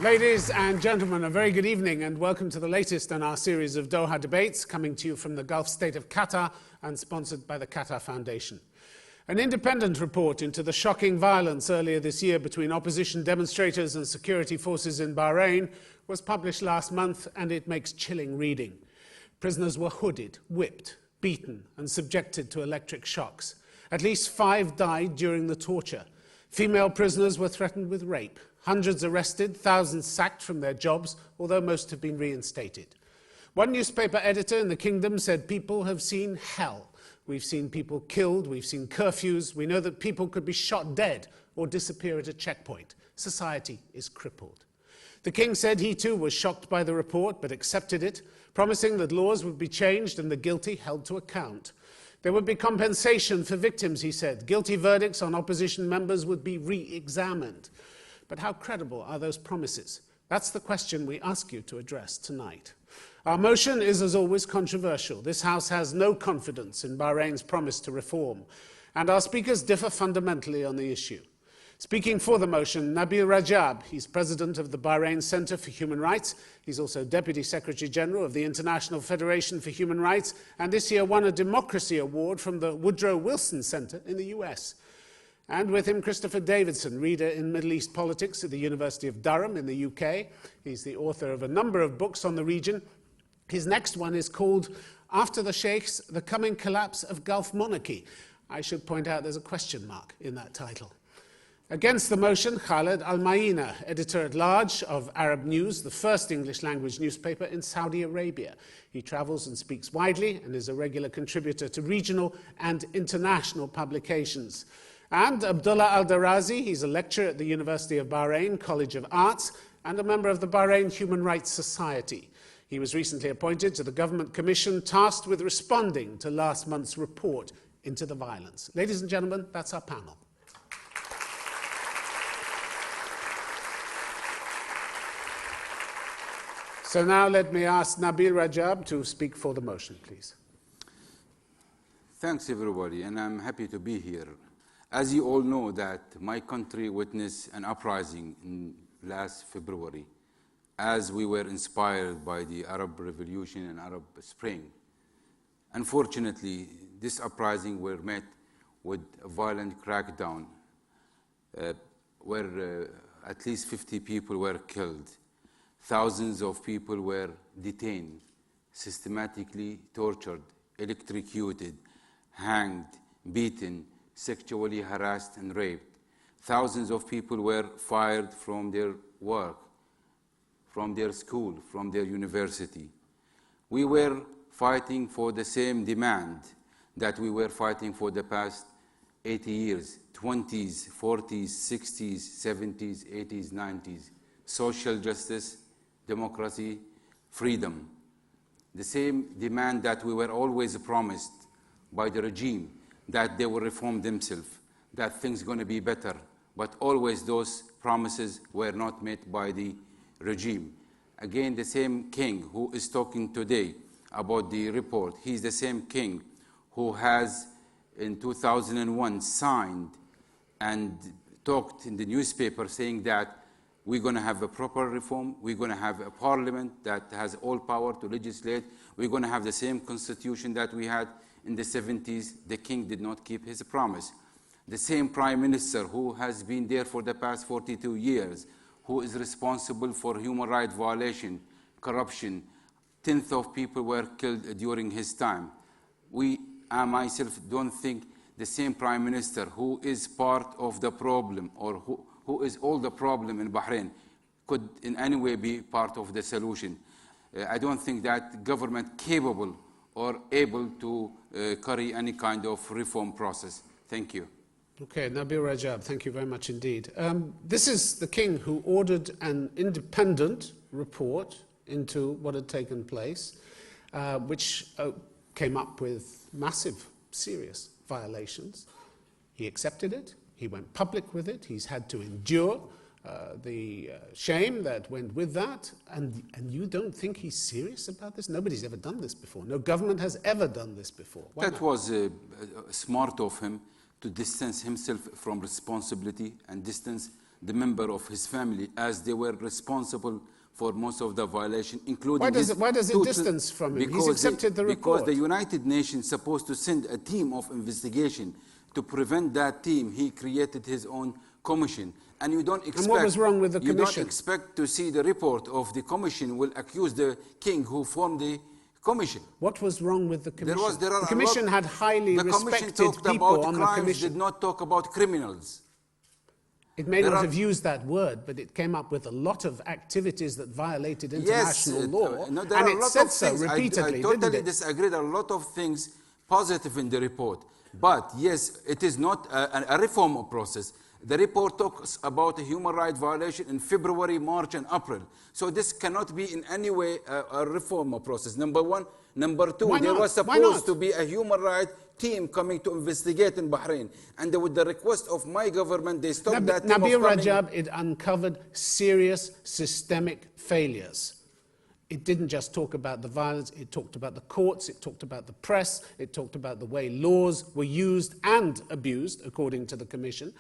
Ladies and gentlemen, a very good evening and welcome to the latest in our series of Doha debates, coming to you from the Gulf state of Qatar and sponsored by the Qatar Foundation. An independent report into the shocking violence earlier this year between opposition demonstrators and security forces in Bahrain was published last month, and it makes chilling reading. Prisoners were hooded, whipped, beaten and subjected to electric shocks. At least 5 died during the torture. Female prisoners were threatened with rape. Hundreds arrested, thousands sacked from their jobs, although most have been reinstated. One newspaper editor in the kingdom said people have seen hell. We've seen people killed, we've seen curfews, we know that people could be shot dead or disappear at a checkpoint. Society is crippled. The king said he too was shocked by the report, but accepted it, promising that laws would be changed and the guilty held to account. There would be compensation for victims, he said. Guilty verdicts on opposition members would be re-examined. But how credible are those promises? That's the question we ask you to address tonight. Our motion is, as always, controversial. This House has no confidence in Bahrain's promise to reform, and our speakers differ fundamentally on the issue. Speaking for the motion, Nabil Rajab. He's president of the Bahrain Center for Human Rights. He's also Deputy Secretary General of the International Federation for Human Rights, and this year won a Democracy Award from the Woodrow Wilson Center in the US. And with him, Christopher Davidson, reader in Middle East politics at the University of Durham in the UK. He's the author of a number of books on the region. His next one is called After the Sheikhs, The Coming Collapse of Gulf Monarchy. I should point out there's a question mark in that title. Against the motion, Khaled Al-Maina, editor-at-large of Arab News, the first English-language newspaper in Saudi Arabia. He travels and speaks widely and is a regular contributor to regional and international publications. And Abdullah Al-Darazi, he's a lecturer at the University of Bahrain College of Arts and a member of the Bahrain Human Rights Society. He was recently appointed to the government commission tasked with responding to last month's report into the violence. Ladies and gentlemen, that's our panel. So now let me ask Nabil Rajab to speak for the motion, please. Thanks, everybody, and I'm happy to be here. As you all know, that my country witnessed an uprising in last February as we were inspired by the Arab Revolution and Arab Spring. Unfortunately, this uprising were met with a violent crackdown where at least 50 people were killed. Thousands of people were detained, systematically tortured, electrocuted, hanged, beaten, sexually harassed and raped. Thousands of people were fired from their work, from their school, from their university. We were fighting for the same demand that we were fighting for the past 80 years, 20s, 40s, 60s, 70s, 80s, 90s. Social justice, democracy, freedom. The same demand that we were always promised by the regime, that they will reform themselves, that things are going to be better. But always those promises were not met by the regime. Again, the same king who is talking today about the report, he's the same king who has in 2001 signed and talked in the newspaper saying that we're going to have a proper reform, we're going to have a parliament that has all power to legislate, we're going to have the same constitution that we had in the 70s. The king did not keep his promise. The same prime minister who has been there for the past 42 years, who is responsible for human rights violation, corruption, tenths of people were killed during his time. I myself don't think the same prime minister who is part of the problem or who is all the problem in Bahrain could in any way be part of the solution. I don't think that government capable or able to carry any kind of reform process. Thank you. Okay, Nabil Rajab, thank you very much indeed. This is the king who ordered an independent report into what had taken place, which came up with massive, serious violations. He accepted it. He went public with it. He's had to endure the shame that went with that. And you don't think he's serious about this? Nobody's ever done this before. No government has ever done this before. Why that not? Was smart of him to distance himself from responsibility and distance the member of his family, as they were responsible for most of the violation, including why does it distance from him? He's accepted the report. Because the United Nations is supposed to send a team of investigation. To prevent that team, he created his own commission. And you don't expect... And what was wrong with the commission? You don't expect to see the report of the commission will accuse the king who formed the commission. What was wrong with the commission? The commission had highly respected people on the commission. Did not talk about criminals. It may not have used that word, but it came up with a lot of activities that violated international law, and it said so repeatedly, I totally disagree. There are a lot of things positive in the report. But yes, it is not a reform process. The report talks about a human rights violation in February, March, and April. So this cannot be in any way a reform process, number one. Number two, there was supposed to be a human rights team coming to investigate in Bahrain. And with the request of my government, they stopped that team Nabil Rajab, it uncovered serious systemic failures. It didn't just talk about the violence, it talked about the courts, it talked about the press, it talked about the way laws were used and abused, according to the commission.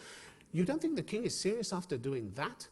You don't think the king is serious after doing that?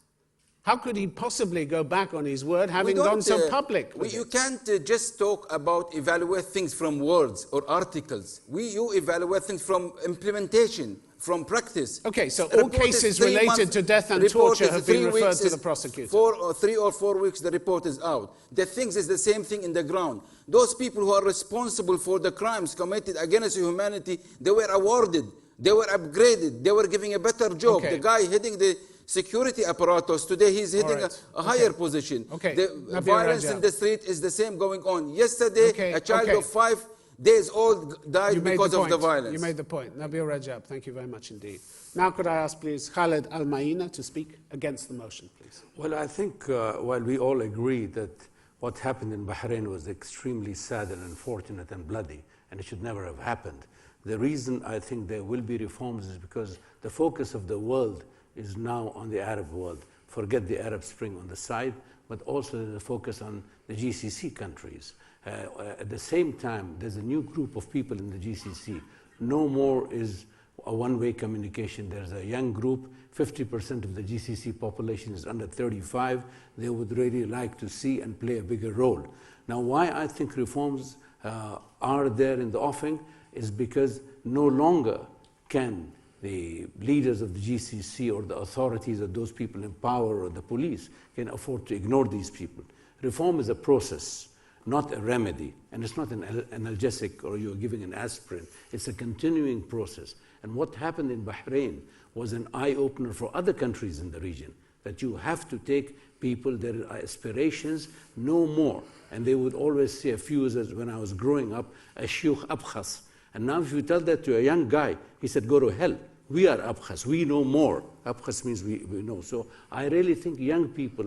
How could he possibly go back on his word, having gone so public? You can't just talk about evaluate things from words or articles. You evaluate things from implementation, from practice. Okay, so all cases related to death and torture have been referred to the prosecutor. 3 or 4 weeks, the report is out. The things is the same thing in the ground. Those people who are responsible for the crimes committed against humanity, they were awarded, they were upgraded, they were given a better job. Okay. The guy heading the security apparatus, today he's hitting a higher position. Okay. The violence in the street is the same going on. Yesterday, a child of 5 days old died because of the violence. You made the point. Nabil Rajab, thank you very much indeed. Now could I ask, please, Khaled Al-Maina to speak against the motion, please. Well, I think while we all agree that what happened in Bahrain was extremely sad and unfortunate and bloody, and it should never have happened, the reason I think there will be reforms is because the focus of the world is now on the Arab world. Forget the Arab Spring on the side, but also the focus on the GCC countries. At the same time, there's a new group of people in the GCC. No more is a one-way communication. There's a young group, 50% of the GCC population is under 35. They would really like to see and play a bigger role. Now, why I think reforms are there in the offing is because no longer can the leaders of the GCC or the authorities or those people in power or the police can afford to ignore these people. Reform is a process, not a remedy. And it's not an analgesic or you're giving an aspirin. It's a continuing process. And what happened in Bahrain was an eye-opener for other countries in the region, that you have to take people, their aspirations, no more. And they would always say, a few years when I was growing up, a shuyukh abkhas. And now if you tell that to a young guy, he said, go to hell. We are abkhas. We know more. Abkhas means we know. So I really think young people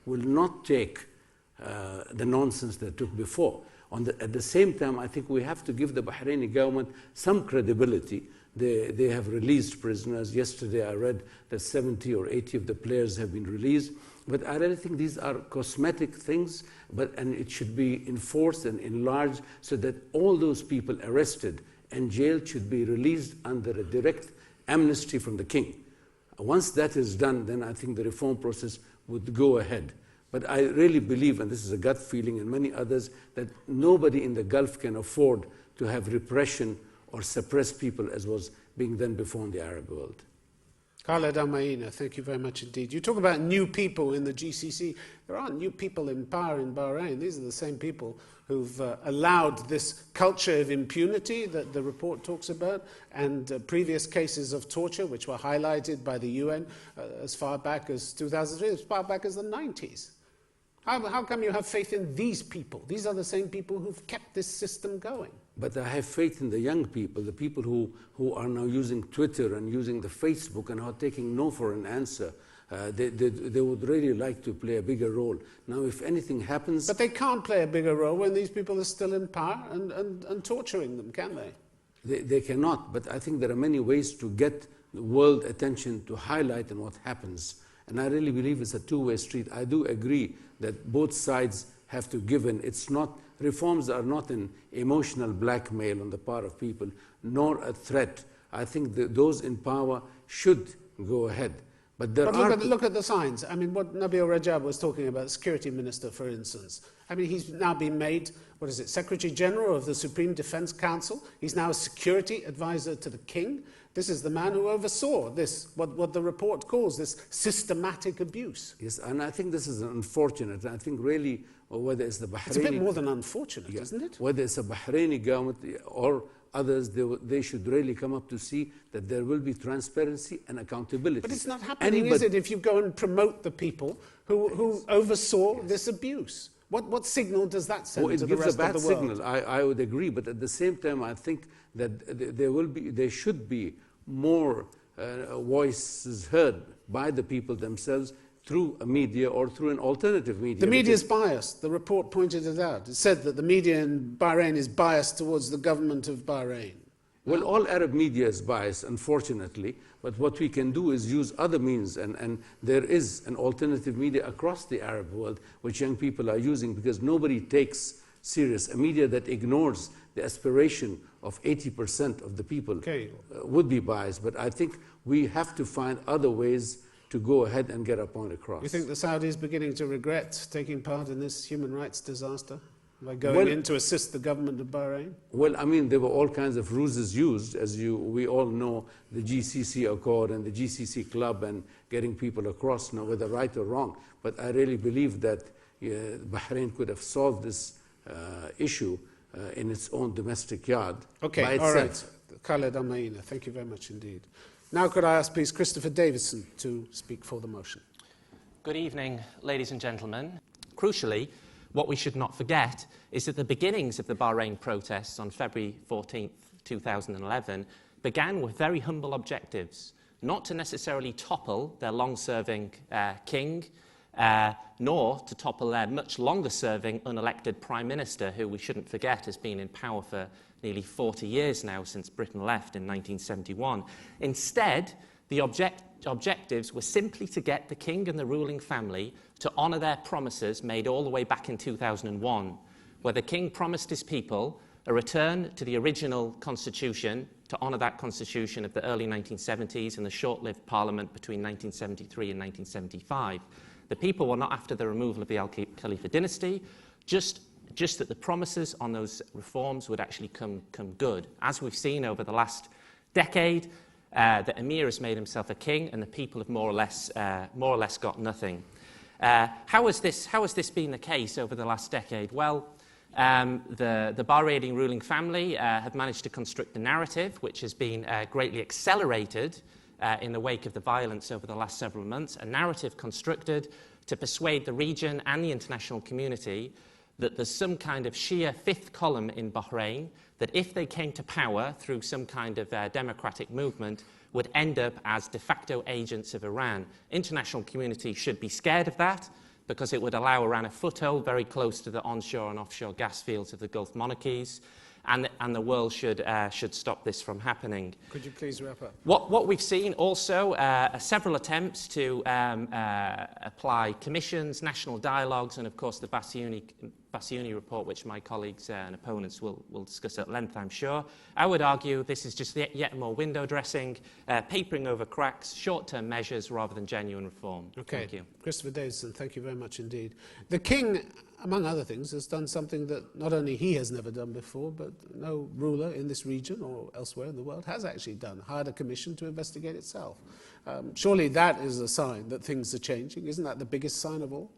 will not take the nonsense they took before. At the same time, I think we have to give the Bahraini government some credibility. They have released prisoners. Yesterday I read that 70 or 80 of the players have been released. But I really think these are cosmetic things, and it should be enforced and enlarged so that all those people arrested and jailed should be released under a direct amnesty from the king. Once that is done, then I think the reform process would go ahead. But I really believe, and this is a gut feeling and many others, that nobody in the Gulf can afford to have repression or suppress people as was being done before in the Arab world. Khaled Al-Maina, thank you very much indeed. You talk about new people in the GCC. There aren't new people in power in Bahrain. These are the same people who've allowed this culture of impunity that the report talks about, and previous cases of torture, which were highlighted by the UN as far back as 2003, as far back as the 90s. How come you have faith in these people? These are the same people who've kept this system going. But I have faith in the young people, the people who are now using Twitter and using the Facebook and are taking no for an answer. They would really like to play a bigger role. Now, if anything happens... But they can't play a bigger role when these people are still in power and torturing them, can they? They cannot, but I think there are many ways to get the world attention to highlight on what happens. And I really believe it's a two-way street. I do agree that both sides have to give in. It's not, reforms are not an emotional blackmail on the part of people, nor a threat. I think that those in power should go ahead. But there But are... look at the signs. I mean, what Nabil Rajab was talking about, the security minister, for instance. I mean, he's now been made, what is it, Secretary General of the Supreme Defense Council. He's now a security advisor to the king. This is the man who oversaw this, what the report calls this systematic abuse. Yes, and I think this is unfortunate. I think really whether it's the Bahraini... It's a bit more than unfortunate, isn't it? Whether it's a Bahraini government or others, they should really come up to see that there will be transparency and accountability. But it's not happening, is it, if you go and promote the people who oversaw this abuse? What signal does that send to the rest of the world? It gives a bad signal, I would agree, but at the same time I think that there should be more voices heard by the people themselves through a media or through an alternative media. The media is biased. The report pointed it out. It said that the media in Bahrain is biased towards the government of Bahrain. Well, all Arab media is biased, unfortunately, but what we can do is use other means, and there is an alternative media across the Arab world which young people are using, because nobody takes serious a media that ignores the aspiration of 80% of the people. Would be biased, but I think we have to find other ways to go ahead and get our point across. You think the Saudis beginning to regret taking part in this human rights disaster by going in to assist the government of Bahrain? Well, I mean, there were all kinds of ruses used, as we all know, the GCC Accord and the GCC Club and getting people across, now whether right or wrong. But I really believe that Bahrain could have solved this issue in its own domestic yard by itself. All right. Khaled Al-Maina, thank you very much indeed. Now could I ask, please, Christopher Davidson to speak for the motion. Good evening, ladies and gentlemen. Crucially, what we should not forget is that the beginnings of the Bahrain protests on February 14th, 2011 began with very humble objectives, not to necessarily topple their long-serving king, nor to topple their much longer-serving unelected prime minister, who we shouldn't forget has been in power for nearly 40 years now, since Britain left in 1971. Instead, the objectives were simply to get the king and the ruling family to honour their promises made all the way back in 2001, where the king promised his people a return to the original constitution, to honour that constitution of the early 1970s and the short-lived parliament between 1973 and 1975. The people were not after the removal of the Al-Khalifa dynasty, just that the promises on those reforms would actually come good. As we've seen over the last decade, the emir has made himself a king, and the people have more or less got nothing. How has this been the case over the last decade? Well, the Bahraini ruling family have managed to construct a narrative which has been greatly accelerated in the wake of the violence over the last several months, a narrative constructed to persuade the region and the international community that there's some kind of Shia fifth column in Bahrain that, if they came to power through some kind of democratic movement, would end up as de facto agents of Iran. International community should be scared of that, because it would allow Iran a foothold very close to the onshore and offshore gas fields of the Gulf monarchies, and the world should stop this from happening. Could you please wrap up? What we've seen also are several attempts to apply commissions, national dialogues, and of course the Bassiouni report, which my colleagues and opponents will discuss at length, I'm sure. I would argue this is just yet more window dressing, papering over cracks, short-term measures rather than genuine reform. Okay. Thank you. Christopher Davidson, thank you very much indeed. The king, among other things, has done something that not only he has never done before, but no ruler in this region or elsewhere in the world has actually done, hired a commission to investigate itself. Surely that is a sign that things are changing. Isn't that the biggest sign of all?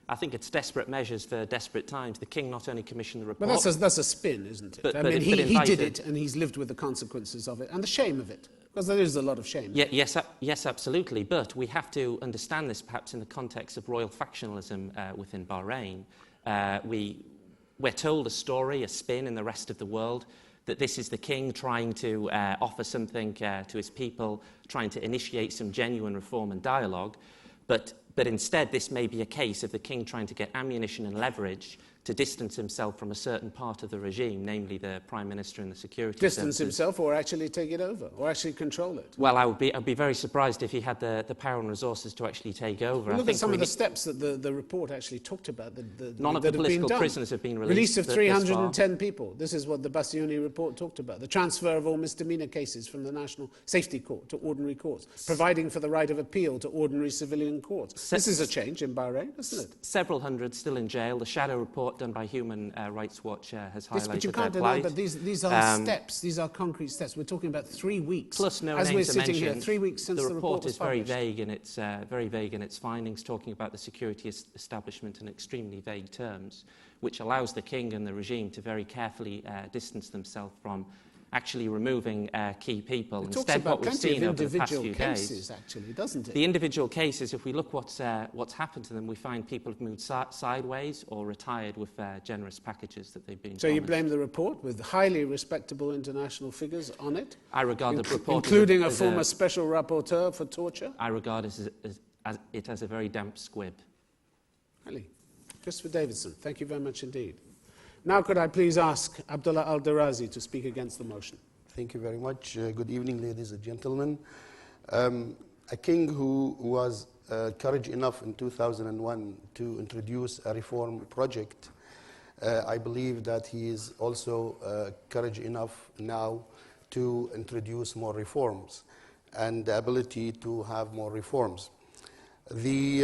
I think it's desperate measures for desperate times. The king not only commissioned the report... But that's a spin, isn't it? I mean, he did it, and he's lived with the consequences of it, and the shame of it, because there is a lot of shame. Yes, absolutely. But we have to understand this perhaps in the context of royal factionalism within Bahrain. We're told a story, a spin in the rest of the world, that this is the king trying to offer something to his people, trying to initiate some genuine reform and dialogue. But instead, this may be a case of the king trying to get ammunition and leverage to distance himself from a certain part of the regime, namely the Prime Minister and the security Distance services. himself or actually take it over, or actually control it? Well, I'd be very surprised if he had the power and resources to actually take over. Well, look at some of the steps that the report actually talked about none of the political prisoners have been released. Release of 310 people. This is what the Bassioni report talked about. The transfer of all misdemeanor cases from the National Safety Court to ordinary courts, providing for the right of appeal to ordinary civilian courts. This is a change in Bahrain, isn't it? Several hundred still in jail. The shadow report done by Human Rights Watch has highlighted Yes, but you can't their deny plight. that these are steps. These are concrete steps. We're talking about 3 weeks. Plus, no as names we're are sitting mentioned. here, 3 weeks since the report was is very published. very vague in its findings, talking about the security establishment in extremely vague terms, which allows the king and the regime to very carefully distance themselves from actually removing key people. It Instead, what we've seen over the past few cases, days, actually, doesn't it? the individual cases, if we look what's happened to them, we find people have moved sideways or retired with generous packages that they've been So you promised. blame the report with highly respectable international figures on it? I regard the report including as a former special rapporteur for torture? I regard it as a very damp squib. Really? Christopher Davidson, thank you very much indeed. Now could I please ask Abdullah Al-Darazi to speak against the motion? Thank you very much. Good evening, ladies and gentlemen. A king who was courage enough in 2001 to introduce a reform project, I believe that he is also courage enough now to introduce more reforms and the ability to have more reforms. The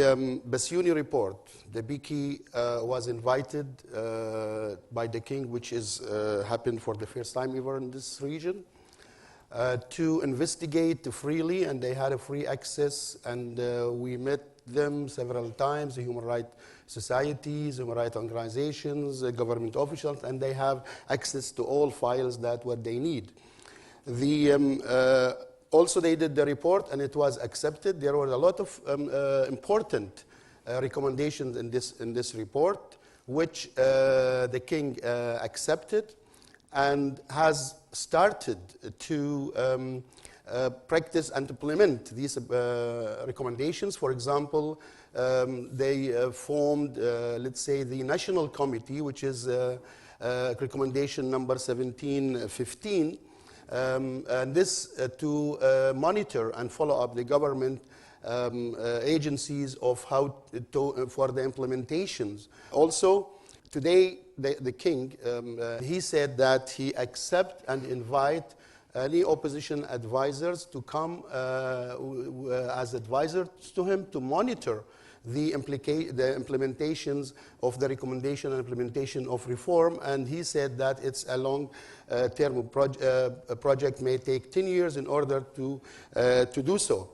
Bassioni report, the Biki was invited by the king, which is happened for the first time ever in this region, to investigate freely, and they had a free access, and we met them several times, the human rights societies, human rights organizations, government officials, and they have access to all files that what they need. Also, they did the report, and it was accepted. There were a lot of important recommendations in this report, which the king accepted and has started to practice and implement these recommendations. For example, they formed, let's say, the National Committee, which is recommendation number 1715, and this to monitor and follow up the government agencies of how for the implementations. Also, today the king, he said that he accept and invite any opposition advisors to come as advisors to him to monitor the implementations of the recommendation and implementation of reform, and he said that it's a long-term project, may take 10 years in order to do so.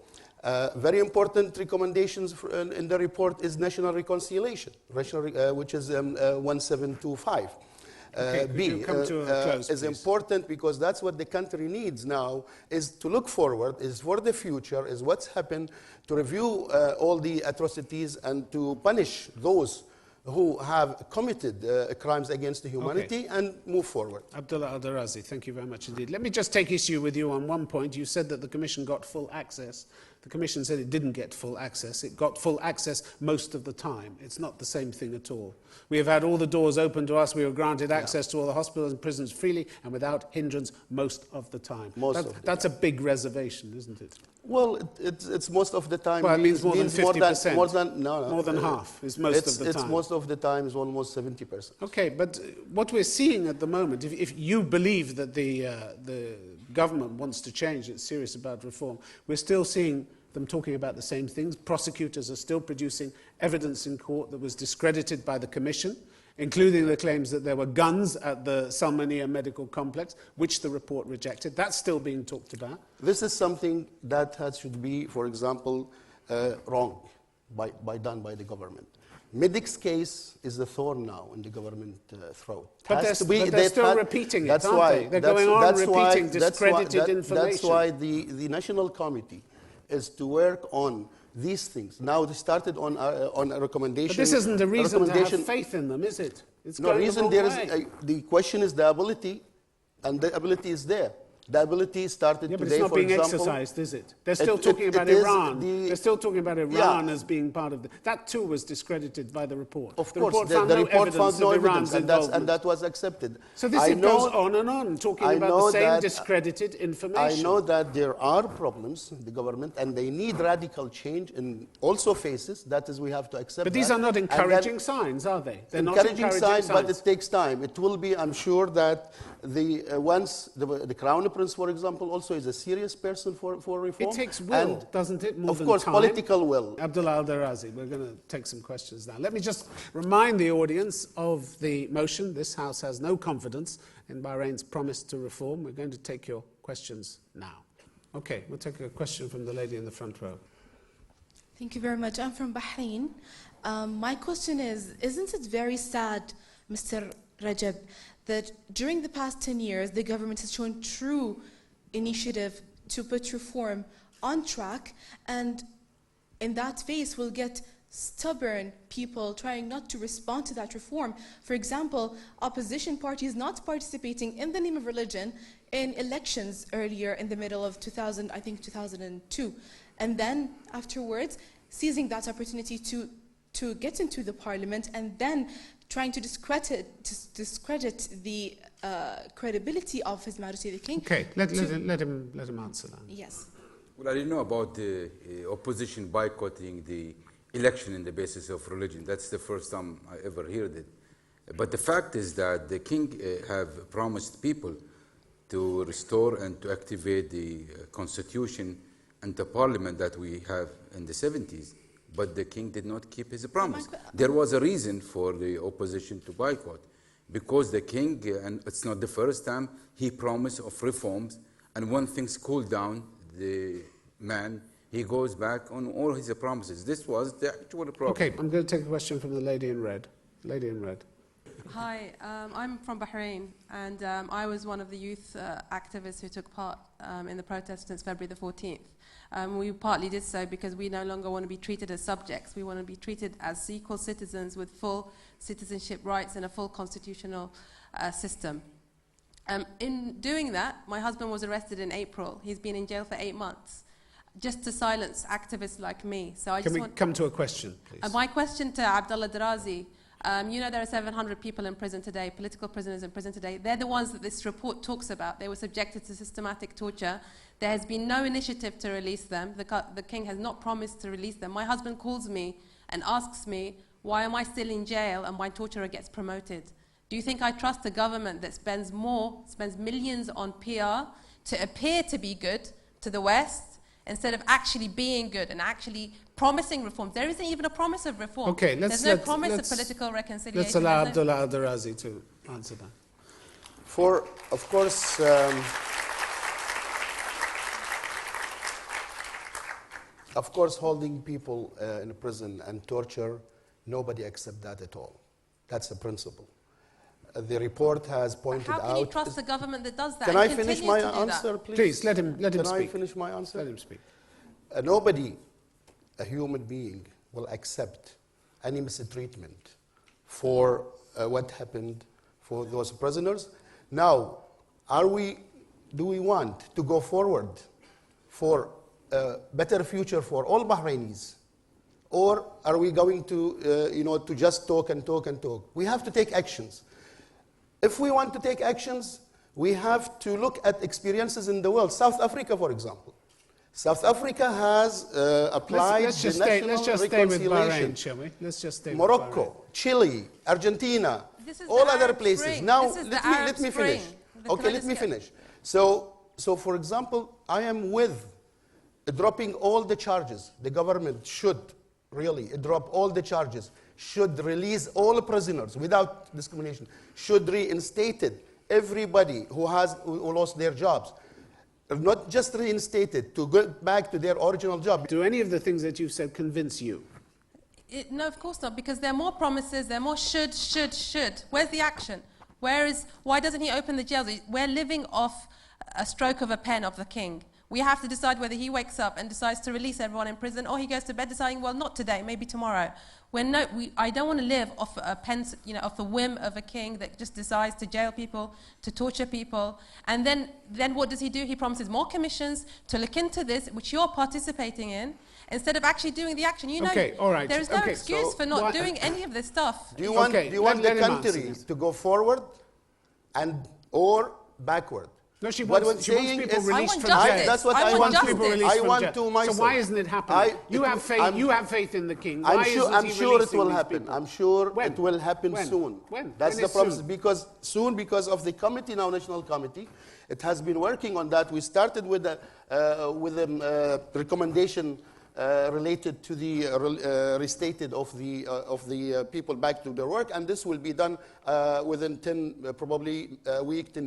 Very important recommendations in the report is national reconciliation, which is 1725. B is important because that's what the country needs now, is to look forward, is for the future, is what's happened, to review all the atrocities and to punish those who have committed crimes against humanity and move forward. Abdullah Al-Darazi, thank you very much indeed. Let me just take issue with you on one point. You said that the Commission got full access. The Commission said it didn't get full access. It got full access most of the time. It's not the same thing at all. We have had all the doors open to us. We were granted access to all the hospitals and prisons freely and without hindrance most of the time. That's a big reservation, isn't it? Well, it's most of the time. Well, it means more than 50%. More than half is most of the time. It's most of the time is almost 70%. Okay, but what we're seeing at the moment, if you believe that the government wants to change, it's serious about reform, we're still seeing them talking about the same things. Prosecutors are still producing evidence in court that was discredited by the Commission, including the claims that there were guns at the Salmania medical complex, which the report rejected. That's still being talked about. This is something that should be, for example, wrong, done by the government. Medic's case is a thorn now in the government throat. But they're still repeating it, aren't they? They're going on repeating discredited information. That's why the National Committee is to work on these things. Now they started on a recommendation. But this isn't a reason to have faith in them, is it? It's no going reason. the There wrong way. is the question is the ability, and the ability is there. The ability started Yeah, but today, it's not for being example. exercised, is it? They're still talking about is Iran. They're still talking about Iran Yeah. as being part of the... That too was discredited by the report. Of the course, report the found no report evidence found no of Iran's evidence, involvement. and that was accepted. So this I it goes know- on and on, talking I about know the same that- discredited information. I know that there are problems in the government, and they need radical change in also phases. That is, we have to accept. But these that. are not And encouraging then- signs, are they? They're not encouraging encouraging signs, but it takes time. It will be, I'm sure, that once the Crown Prince, for example, also is a serious person for reform. It takes will, and doesn't it? More of than course, time. political will. Abdullah Al-Darazi, we're going to take some questions now. Let me just remind the audience of the motion. This House has no confidence in Bahrain's promise to reform. We're going to take your questions now. Okay, we'll take a question from the lady in the front row. Thank you very much. I'm from Bahrain. My question is, isn't it very sad, Mr. Rajab, that during the past 10 years, the government has shown true initiative to put reform on track, and in that phase we'll get stubborn people trying not to respond to that reform. For example, opposition parties not participating in the name of religion in elections earlier in the middle of 2002. And then afterwards, seizing that opportunity to get into the parliament and then trying to discredit the credibility of His Majesty the King. Okay, let him answer that. Yes. Well, I didn't know about the opposition boycotting the election on the basis of religion. That's the first time I ever heard it. But the fact is that the king have promised people to restore and to activate the constitution and the parliament that we have in the 70s. But the king did not keep his promise. There was a reason for the opposition to boycott, because the king, and it's not the first time, he promised of reforms, and when things cool down, the man, he goes back on all his promises. This was the actual problem. Okay, I'm going to take a question from the lady in red. Lady in red. Hi, I'm from Bahrain, and I was one of the youth activists who took part in the protest since February the 14th. We partly did so because we no longer want to be treated as subjects. We want to be treated as equal citizens with full citizenship rights and a full constitutional system. In doing that, my husband was arrested in April. He's been in jail for 8 months, just to silence activists like me. So Can we come to a question, please? My question to Abdullah Darazi, you know there are 700 people in prison today, political prisoners in prison today. They're the ones that this report talks about. They were subjected to systematic torture. There has been no initiative to release them. The king has not promised to release them. My husband calls me and asks me, why am I still in jail and my torturer gets promoted? Do you think I trust a government that spends millions on PR to appear to be good to the West, instead of actually being good and actually promising reforms? There isn't even a promise of reform. Okay, There's no promise of political reconciliation. Let's allow Abdullah Al-Darazi to answer that. Of course, holding people in prison and torture, nobody accepts that at all. That's a principle. The report has pointed out... How can you trust a government that does that? Can I finish my answer, please? Please, let him speak. Can I finish my answer? Let him speak. Nobody, a human being, will accept any mistreatment for what happened for those prisoners. Now, do we want to go forward for a better future for all Bahrainis? Or are we going to, to just talk and talk and talk? We have to take actions. If we want to take actions, we have to look at experiences in the world. South Africa, for example. South Africa has applied let's just stay with Bahrain, shall we? Let's just stay Morocco, with Bahrain. Chile, Argentina, all other places. Spring. Now, let me finish. Okay, let me finish. So, for example, I am with dropping all the charges. The government should really drop all the charges, should release all prisoners without discrimination, should reinstate everybody who lost their jobs. Not just reinstated, to go back to their original job. Do any of the things that you've said convince you? No, of course not, because there are more promises, there are more should. Where's the action? Why doesn't he open the jails? We're living off a stroke of a pen of the king. We have to decide whether he wakes up and decides to release everyone in prison, or he goes to bed deciding, well, not today, maybe tomorrow. I don't want to live off off the whim of a king that just decides to jail people, to torture people. And then what does he do? He promises more commissions to look into this, which you're participating in, instead of actually doing the action. Okay, all right. There is no excuse for not doing any of this stuff. Do you want the country to go forward or backward? No, she wants people released from jail. That's what I want. I want to myself. So why isn't it happening? You have faith in the king. I'm sure it will happen. I'm sure it will happen soon. When? That's the promise. Because of the committee now, National Committee, it has been working on that. We started with a recommendation related to the restated of the people back to their work, and this will be done within 10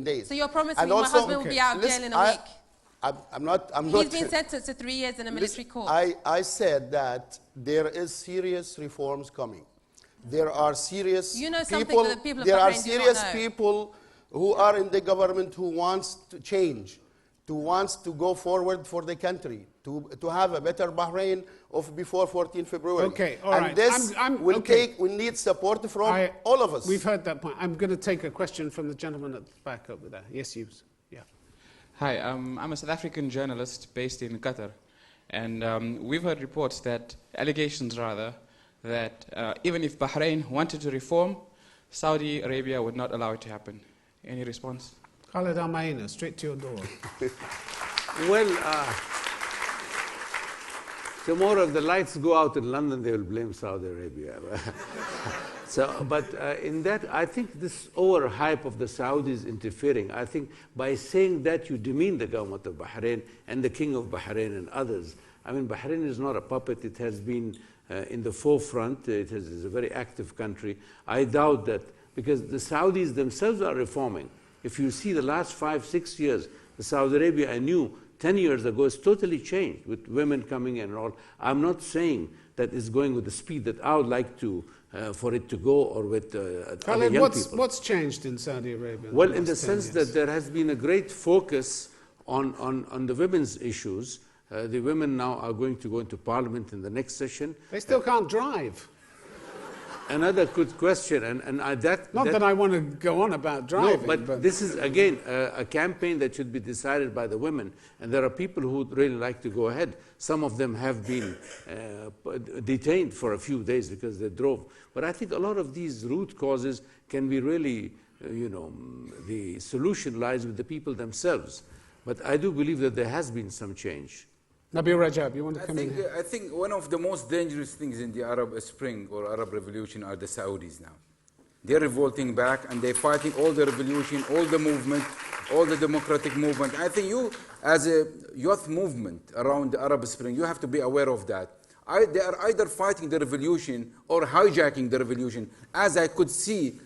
days. So you're promising me my husband will be out of jail in a week? I'm not. He's been sentenced to 3 years in a military court. I said that there is serious reforms coming. There are serious people. That the people of there Bahrain are serious do not know. people who are in the government who wants to change, who wants to go forward for the country, to have a better Bahrain of before 14 February. Okay, all right. And this we need support from all of us. We've heard that point. I'm going to take a question from the gentleman at the back over there. Yes, you. Yeah. Hi, I'm a South African journalist based in Qatar. And we've heard reports allegations rather, that even if Bahrain wanted to reform, Saudi Arabia would not allow it to happen. Any response? Khaled Al-Maina, straight to your door. Well, tomorrow if the lights go out in London, they will blame Saudi Arabia. But in that, I think this overhype of the Saudis interfering, I think by saying that you demean the government of Bahrain and the King of Bahrain and others. I mean, Bahrain is not a puppet. It has been in the forefront. It is a very active country. I doubt that, because the Saudis themselves are reforming. If you see the last 5-6 years, the Saudi Arabia I knew 10 years ago is totally changed, with women coming in and all. I'm not saying that it's going with the speed that I would like to for it to go, or with other young people. What's changed in Saudi Arabia? Well, in the sense that there has been a great focus on the women's issues. The women now are going to go into parliament in the next session. They still can't drive. Another good question, and Not that I want to go on about driving. No, but this is, again, a campaign that should be decided by the women, and there are people who would really like to go ahead. Some of them have been detained for a few days because they drove. But I think a lot of these root causes can be really, the solution lies with the people themselves. But I do believe that there has been some change. Nabil Rajab, you want to come in here? I think one of the most dangerous things in the Arab Spring or Arab Revolution are the Saudis now. They're revolting back, and they're fighting all the revolution, all the movement, all the democratic movement. I think you, as a youth movement around the Arab Spring, you have to be aware of that. They are either fighting the revolution or hijacking the revolution, as I could see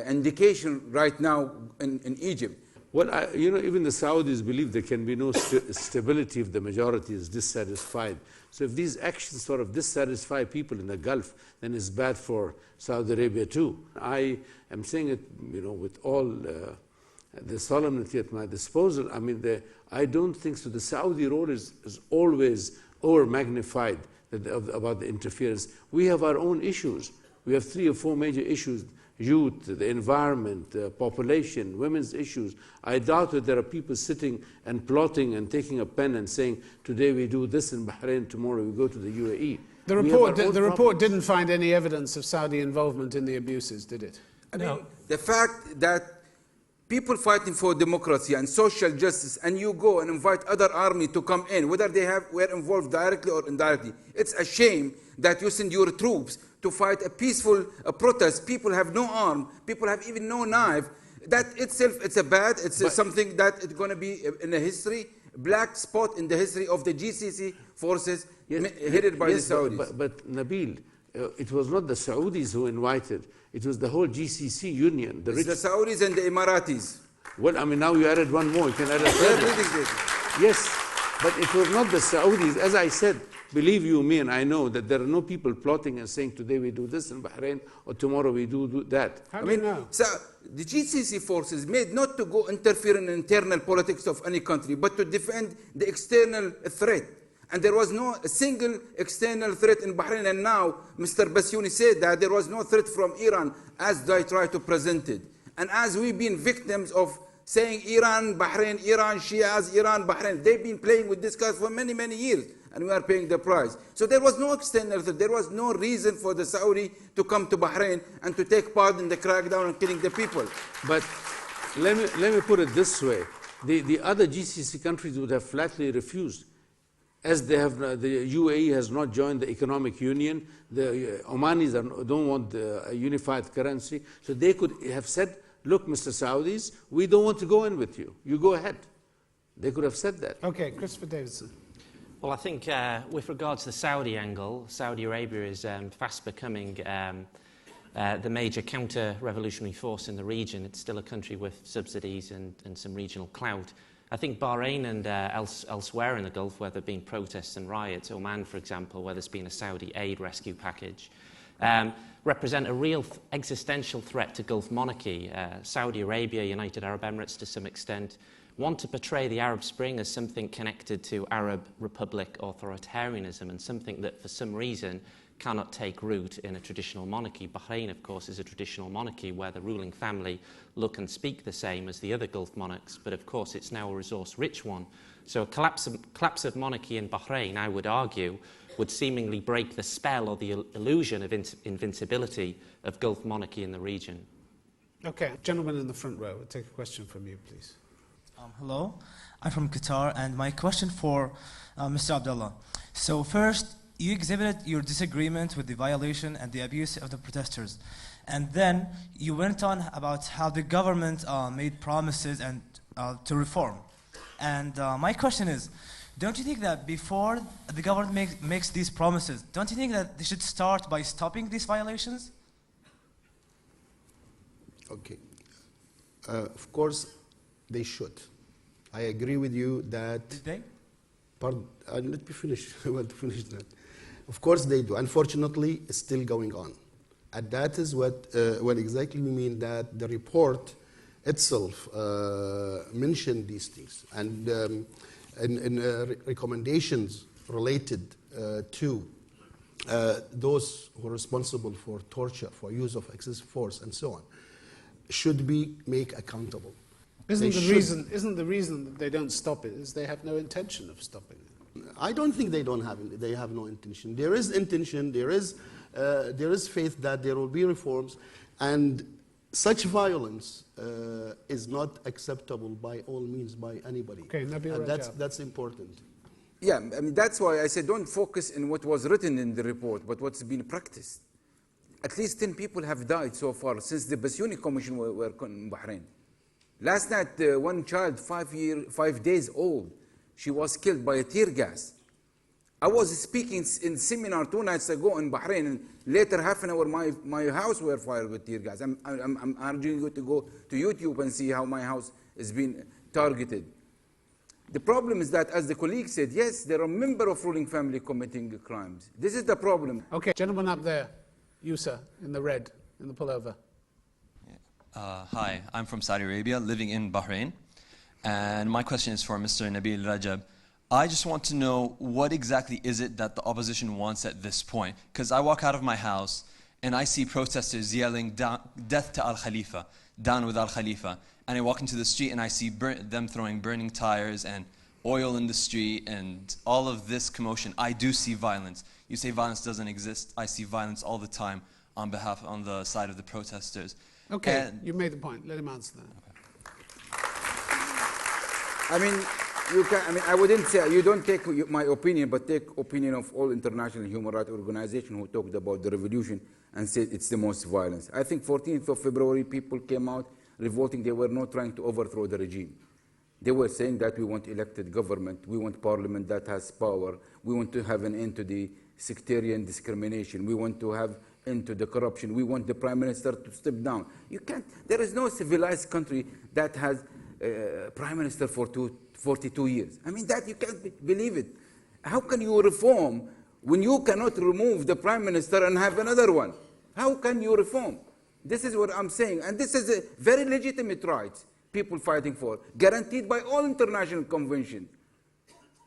indication right now in Egypt. Well, even the Saudis believe there can be no stability if the majority is dissatisfied. So if these actions sort of dissatisfy people in the Gulf, then it's bad for Saudi Arabia too. I am saying it, with all the solemnity at my disposal. I mean, I don't think so. The Saudi role is always over-magnified about the interference. We have our own issues. We have 3 or 4 major issues: youth, the environment, population, women's issues. I doubt that there are people sitting and plotting and taking a pen and saying, today we do this in Bahrain, tomorrow we go to the UAE. The report didn't find any evidence of Saudi involvement in the abuses, did it? I mean, the fact that people fighting for democracy and social justice, and you go and invite other army to come in, whether they were involved directly or indirectly, it's a shame that you send your troops to fight a peaceful protest. People have no arm, people have even no knife. That itself, it's something that is going to be in the history, black spot in the history of the GCC forces headed by the Saudis. But Nabil, it was not the Saudis who invited, it was the whole GCC union. The Saudis and the Emiratis. Well, I mean, now you added one more, you can add a third. Yes, but it was not the Saudis. As I said, believe you me, and I know that there are no people plotting and saying today we do this in Bahrain or tomorrow we do that. How do you know? So the GCC forces made not to go interfere in internal politics of any country, but to defend the external threat. And there was no single external threat in Bahrain. And now Mr. Bassiouni said that there was no threat from Iran as they try to present it. And as we've been victims of saying Iran, Bahrain, Iran, Shias, Iran, Bahrain, they've been playing with this card for many, many years. And we are paying the price. So there was no external threat. There was no reason for the Saudi to come to Bahrain and to take part in the crackdown and killing the people. But let me put it this way. The other GCC countries would have flatly refused. As they have, the UAE has not joined the economic union. The Omanis don't want a unified currency. So they could have said, look, Mr. Saudis, we don't want to go in with you. You go ahead. They could have said that. Okay, Christopher Davidson. Well, I think with regards to the Saudi angle, Saudi Arabia is fast becoming the major counter-revolutionary force in the region. It's still a country with subsidies and some regional clout. I think Bahrain and elsewhere in the Gulf, where there have been protests and riots, Oman, for example, where there's been a Saudi aid rescue package, represent a real existential threat to Gulf monarchy. Saudi Arabia, United Arab Emirates to some extent, want to portray the Arab Spring as something connected to Arab Republic authoritarianism and something that for some reason cannot take root in a traditional monarchy. Bahrain, of course, is a traditional monarchy where the ruling family look and speak the same as the other Gulf monarchs, but of course it's now a resource-rich one. So a collapse of monarchy in Bahrain, I would argue, would seemingly break the spell or the illusion of invincibility of Gulf monarchy in the region. Okay, gentleman in the front row, we'll take a question from you, please. Hello, I'm from Qatar, and my question for Mr. Abdullah. So first, you exhibited your disagreement with the violation and the abuse of the protesters. And then you went on about how the government made promises and to reform. And my question is, don't you think that before the government makes these promises, don't you think that they should start by stopping these violations? Okay. Of course, they should. I agree with you that... Did they? Pardon, let me finish. I want to finish that. Of course they do. Unfortunately, it's still going on. And that is what exactly we mean, that the report itself mentioned these things. And in recommendations related to those who are responsible for torture, for use of excessive force, and so on, should be made accountable. Isn't the reason that they don't stop it is they have no intention of stopping it? I don't think they have no intention. There is intention, there is faith that there will be reforms, and such violence is not acceptable by all means by anybody. Okay, and that's important. Yeah, I mean, that's why I said don't focus on what was written in the report, but what's been practiced. At least 10 people have died so far since the Bassiouni Commission were in Bahrain. Last night, one child, 5 days old, she was killed by a tear gas. I was speaking in seminar 2 nights ago in Bahrain, and later half an hour my house were fired with tear gas. I'm urging you to go to YouTube and see how my house is being targeted. The problem is that, as the colleague said, yes, there are members of ruling family committing crimes. This is the problem. Okay, gentleman up there, you sir, in the red, in the pullover. Hi, I'm from Saudi Arabia, living in Bahrain. And my question is for Mr. Nabil Rajab. I just want to know what exactly is it that the opposition wants at this point? Because I walk out of my house and I see protesters yelling, death to Al-Khalifa, down with Al-Khalifa. And I walk into the street and I see them throwing burning tires and oil in the street and all of this commotion. I do see violence. You say violence doesn't exist. I see violence all the time on the side of the protesters. Okay, you made the point. Let him answer that. I wouldn't say, you don't take my opinion, but take opinion of all international human rights organizations who talked about the revolution and said it's the most violence. I think 14th of February, people came out revolting. They were not trying to overthrow the regime. They were saying that we want elected government, we want parliament that has power, we want to have an end to the sectarian discrimination, we want to have into the corruption. We want the prime minister to step down. You can't. There is no civilized country that has prime minister for 42 years. I mean, that you can't believe it. How can you reform When you cannot remove the prime minister and have another one, how can you reform? This is what I'm saying. And this is a very legitimate right people fighting for, guaranteed by all international conventions.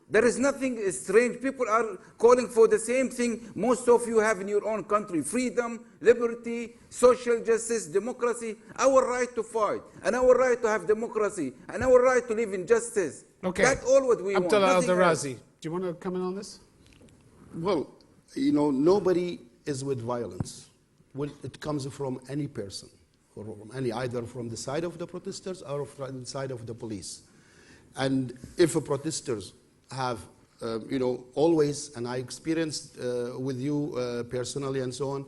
There is nothing strange. People are calling for the same thing most of you have in your own country: freedom, liberty, social justice, democracy, our right to fight, and our right to have democracy, and our right to live in justice. Okay. That's all what we want. Abdullah Nothing else. Al-Darazi, do you want to comment on this? Well, you know, nobody is with violence when it comes from any person, or from either from the side of the protesters or from the side of the police. And if protesters have, you know, always, and I experienced with you personally and so on,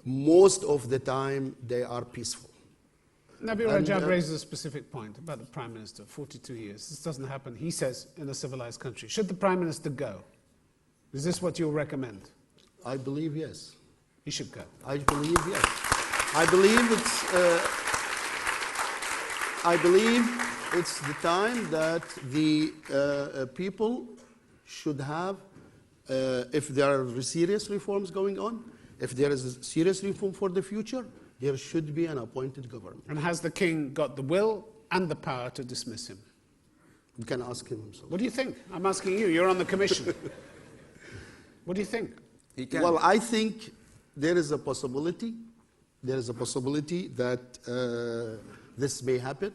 most of the time they are peaceful. Nabil Rajab raises a specific point about the Prime Minister, 42 years. This doesn't happen, he says, in a civilized country. Should the Prime Minister go? Is this what you'll recommend? I believe yes. He should go. I believe yes. I believe it's the time that the people should have, if there are serious reforms going on, if there is a serious reform for the future, there should be an appointed government. And has the king got the will and the power to dismiss him? You can ask him himself. What do you think? I'm asking you. You're on the commission. What do you think? He can. Well, I think there is a possibility. There is a possibility that this may happen,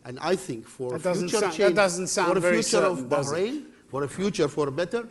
and I think for future change, that doesn't sound for a very future certain, of does it? Bahrain, for a future for better,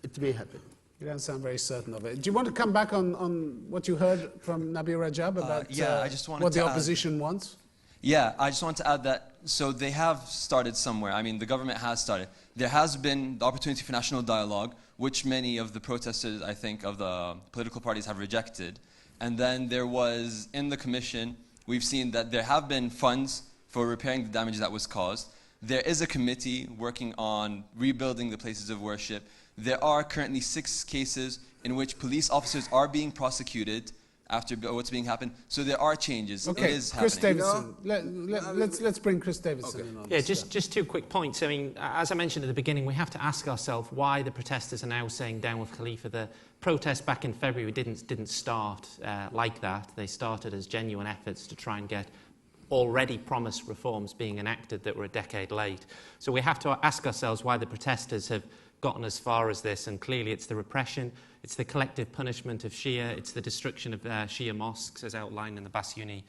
it may happen. You don't sound very certain of it. Do you want to come back on what you heard from Nabil Rajab about I just wanted what the to add- opposition wants? Yeah, I just want to add that, so they have started somewhere. I mean, the government has started. There has been the opportunity for national dialogue, which many of the protesters, I think, of the political parties have rejected. And then there was, in the commission, we've seen that there have been funds for repairing the damage that was caused. There is a committee working on rebuilding the places of worship. There are currently 6 cases in which police officers are being prosecuted after what's being happened. So there are changes. Okay, It is Chris happening. Davidson. Let's bring Chris Davidson in on Yeah, this. just 2 quick points. I mean, as I mentioned at the beginning, we have to ask ourselves why the protesters are now saying down with Khalifa. The protests back in February didn't start like that. They started as genuine efforts to try and get already promised reforms being enacted that were a decade late. So we have to ask ourselves why the protesters have gotten as far as this, and clearly it's the repression, it's the collective punishment of Shia, it's the destruction of Shia mosques as outlined in the Basuni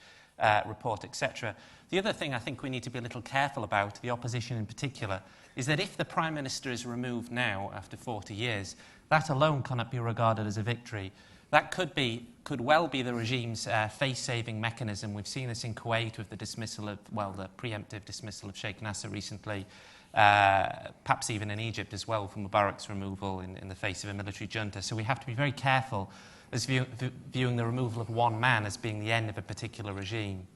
report, etc. The other thing I think we need to be a little careful about, the opposition in particular, is that if the Prime Minister is removed now after 40 years, that alone cannot be regarded as a victory. That could well be the regime's face-saving mechanism. We've seen this in Kuwait with the dismissal of, well, the preemptive dismissal of Sheikh Nasser recently, perhaps even in Egypt as well, for Mubarak's removal in the face of a military junta. So we have to be very careful as viewing the removal of one man as being the end of a particular regime.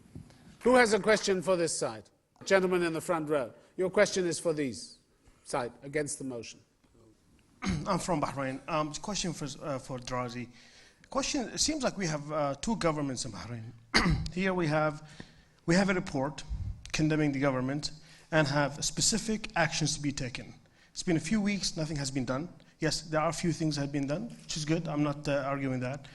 Who has a question for this side? Gentleman in the front row. Your question is for these side, against the motion. I'm from Bahrain. Question for Drazi. Question, it seems like we have 2 governments in Bahrain. Here we have a report condemning the government and have specific actions to be taken. It's been a few weeks, nothing has been done. Yes, there are a few things that have been done, which is good. I'm not arguing that.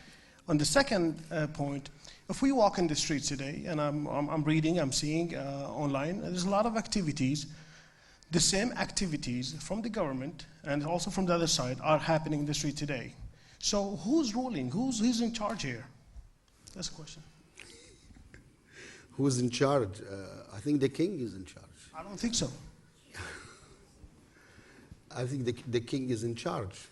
On the second point, if we walk in the streets today, and I'm reading, I'm seeing online, there's a lot of activities. The same activities from the government and also from the other side are happening in the street today. So who's ruling? Who's in charge here? That's the question. Who's in charge? I think the king is in charge. I don't think so. I think the king is in charge.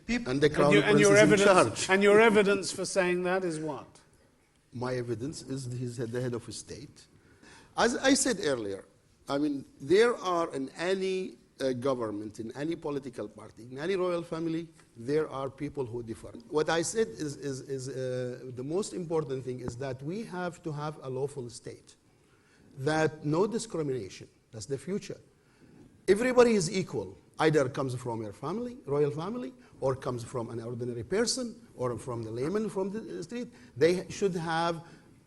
People, And the crown prince is in charge. And your evidence for saying that is what? My evidence is he's the head of a state. As I said earlier, I mean, there are in any government, in any political party, in any royal family, there are people who differ. What I said is the most important thing is that we have to have a lawful state. That no discrimination, that's the future. Everybody is equal, either comes from your family, royal family, or comes from an ordinary person, or from the layman from the street. They should have,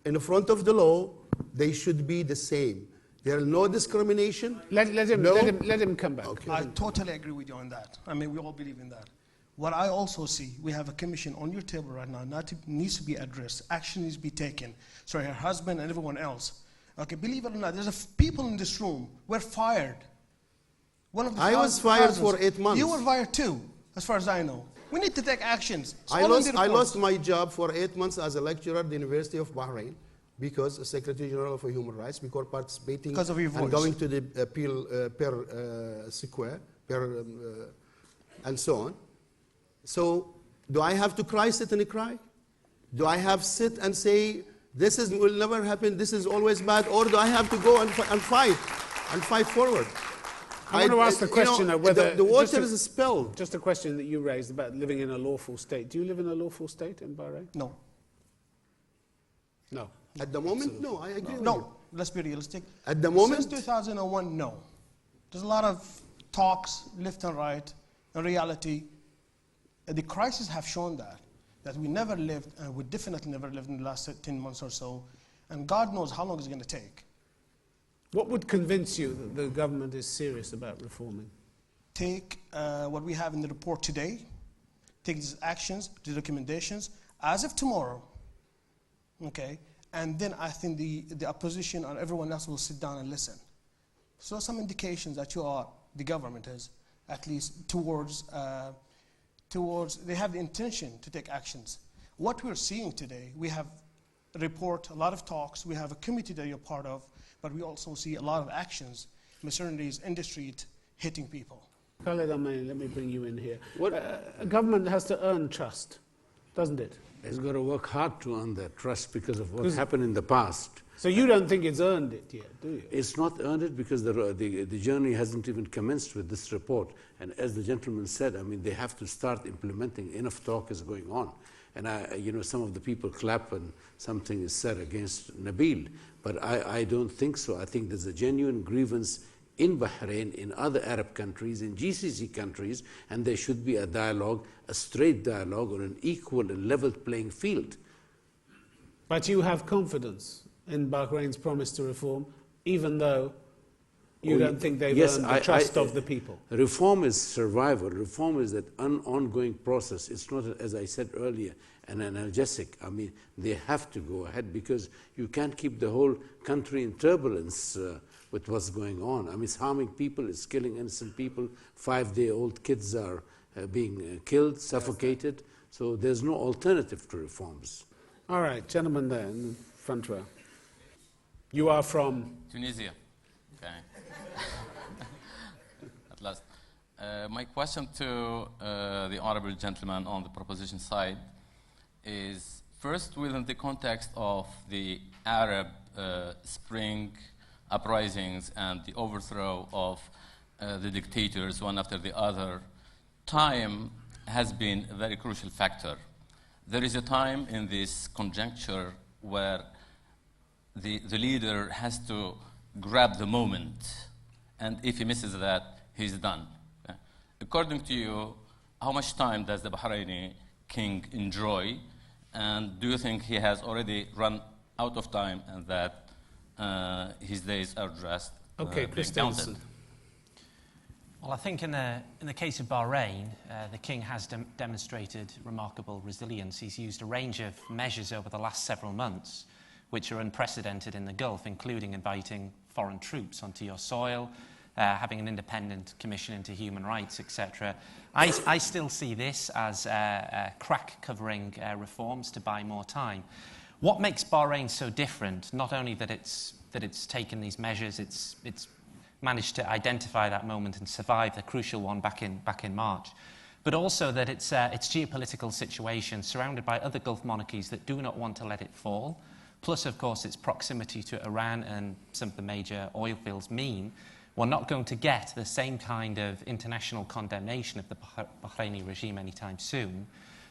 in front of the law, they should be the same. There is no discrimination. Let him come back. Okay. I totally agree with you on that. I mean, we all believe in that. What I also see, we have a commission on your table right now that needs to be addressed. Action needs to be taken. So her husband and everyone else. Okay, believe it or not, there's people in this room were fired. One of the I was fired for 8 months. You were fired too, as far as I know. We need to take actions. I lost my job for 8 months as a lecturer at the University of Bahrain because the Secretary General for Human Rights, because participating because of your voice. And going to the appeal square, and so on. So do I have to cry, sit and cry? Do I have to sit and say, this will never happen, this is always bad, or do I have to go and fight forward? I want to ask the question of whether the water is spilled. Just a question that you raised about living in a lawful state. Do you live in a lawful state in Bahrain? No. No. At the moment, no. I agree with you. No, let's be realistic. At the moment? Since 2001, no. There's a lot of talks left and right. In reality, the crises have shown that we never lived, and we definitely never lived in the last 10 months or so, and God knows how long it's going to take. What would convince you that the government is serious about reforming? Take what we have in the report today, take these actions, the recommendations, as of tomorrow, okay? And then I think the opposition and everyone else will sit down and listen. So some indications that the government is, at least towards, they have the intention to take actions. What we're seeing today, we have a report, a lot of talks, we have a committee that you're part of, but we also see a lot of actions, maternity industry hitting people. Khaled Al-Maini, let me bring you in here. A government has to earn trust, doesn't it? It's got to work hard to earn that trust because of what happened in the past. So you don't think it's earned it yet, do you? It's not earned it because the journey hasn't even commenced with this report. And as the gentleman said, I mean, they have to start implementing. Enough talk is going on. And some of the people clap when something is said against Nabil. But I don't think so. I think there's a genuine grievance in Bahrain, in other Arab countries, in GCC countries, and there should be a dialogue, a straight dialogue on an equal and leveled playing field. But you have confidence in Bahrain's promise to reform, even though you don't think they've earned the trust of the people. Reform is survival. Reform is that ongoing process. It's not, as I said earlier, an analgesic. I mean, they have to go ahead because you can't keep the whole country in turbulence with what's going on. I mean, it's harming people, it's killing innocent people. 5-day-old kids are being killed, suffocated. So there's no alternative to reforms. All right, gentleman there in the front row. You are from? Tunisia. Okay. At last. My question to the honorable gentleman on the proposition side is, first, within the context of the Arab Spring uprisings and the overthrow of the dictators one after the other, time has been a very crucial factor. There is a time in this conjuncture where the leader has to grab the moment, and if he misses that, he's done. According to you, how much time does the Bahraini king enjoy, and do you think he has already run out of time and that his days are just counted? Well, I think in the case of Bahrain, the king has demonstrated remarkable resilience. He's used a range of measures over the last several months, which are unprecedented in the Gulf, including inviting foreign troops onto your soil, having an independent commission into human rights, etc. I still see this as crack-covering reforms to buy more time. What makes Bahrain so different? Not only that it's taken these measures, it's managed to identify that moment and survive the crucial one back in March, but also that its geopolitical situation, surrounded by other Gulf monarchies that do not want to let it fall, plus, of course, its proximity to Iran and some of the major oil fields mean we're not going to get the same kind of international condemnation of the Bahraini regime anytime soon,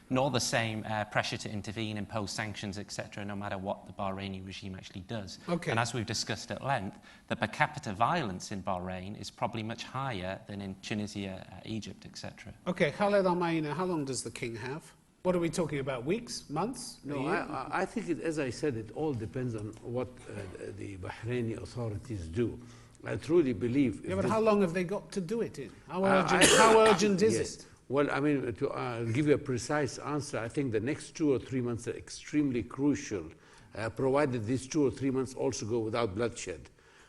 nor the same pressure to intervene, impose sanctions, etc., no matter what the Bahraini regime actually does. Okay. And as we've discussed at length, the per capita violence in Bahrain is probably much higher than in Tunisia, Egypt, etc. Okay, Khaled Al-Maini, how long does the king have? What are we talking about? Weeks? Months? No, I think, as I said, it all depends on what the Bahraini authorities do. I truly believe... Yeah, but how long have they got to do it in? How urgent is it? Well, I mean, to give you a precise answer, I think the next 2 or 3 months are extremely crucial, provided these 2 or 3 months also go without bloodshed.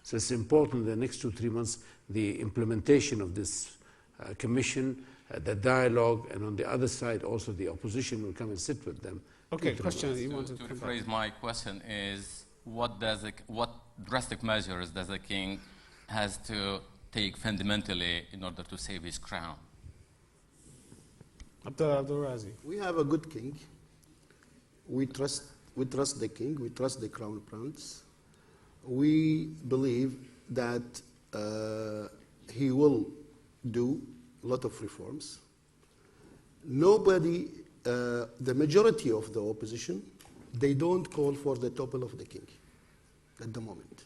So it's important the next 2 or 3 months, the implementation of this commission, the dialogue, and on the other side also the opposition will come and sit with them. Okay, question you wanted to rephrase my question is, what drastic measures does the king has to take fundamentally in order to save his crown? Abdul Razi. We have a good king. We trust the king. We trust the crown prince. We believe that he will do a lot of reforms. Nobody, the majority of the opposition, they don't call for the topple of the king at the moment.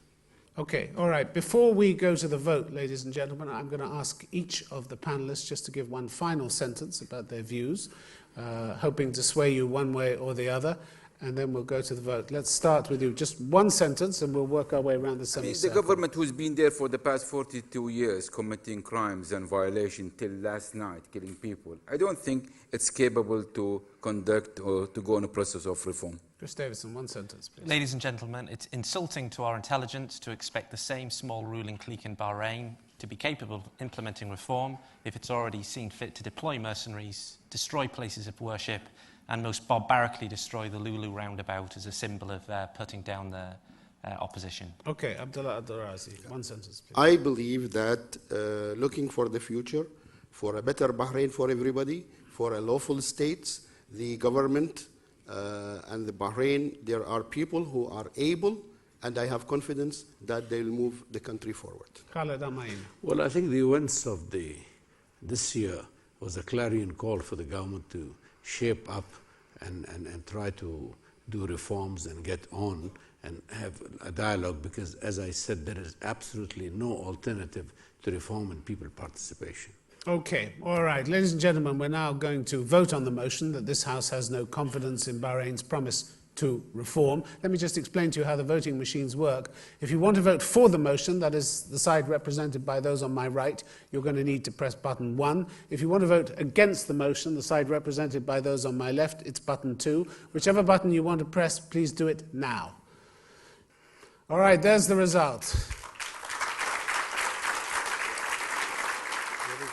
Okay, all right. Before we go to the vote, ladies and gentlemen, I'm going to ask each of the panelists just to give one final sentence about their views, hoping to sway you one way or the other, and then we'll go to the vote. Let's start with you. Just one sentence, and we'll work our way around the semicircle. The government who's been there for the past 42 years committing crimes and violations till last night, killing people, I don't think it's capable to conduct or to go on a process of reform. Chris Davison, one sentence, please. Ladies and gentlemen, it's insulting to our intelligence to expect the same small ruling clique in Bahrain to be capable of implementing reform if it's already seen fit to deploy mercenaries, destroy places of worship, and most barbarically destroy the Lulu roundabout as a symbol of putting down the opposition. Okay, Abdullah Abdul-Razi, one sentence, please. I believe that looking for the future, for a better Bahrain for everybody, for a lawful state, the government and the Bahrain, there are people who are able, and I have confidence that they will move the country forward. Khaled Amain. Well, I think the events of this year was a clarion call for the government to shape up and try to do reforms and get on and have a dialogue, because, as I said, there is absolutely no alternative to reform and people participation. Okay, all right. Ladies and gentlemen, we're now going to vote on the motion that this House has no confidence in Bahrain's promise to reform. Let me just explain to you how the voting machines work. If you want to vote for the motion, that is the side represented by those on my right, you're going to need to press button 1. If you want to vote against the motion, the side represented by those on my left, it's button 2. Whichever button you want to press, please do it now. All right, there's the result.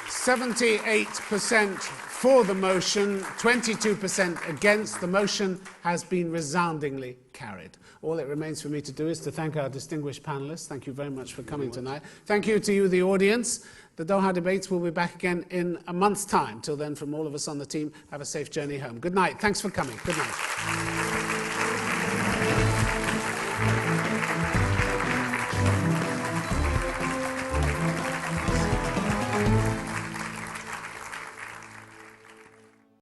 78% for the motion, 22% against. The motion has been resoundingly carried. All it remains for me to do is to thank our distinguished panelists. Thank you very much for coming tonight. Thank you to you, the audience. The Doha debates will be back again in a month's time. Till then, from all of us on the team, have a safe journey home. Good night. Thanks for coming. Good night.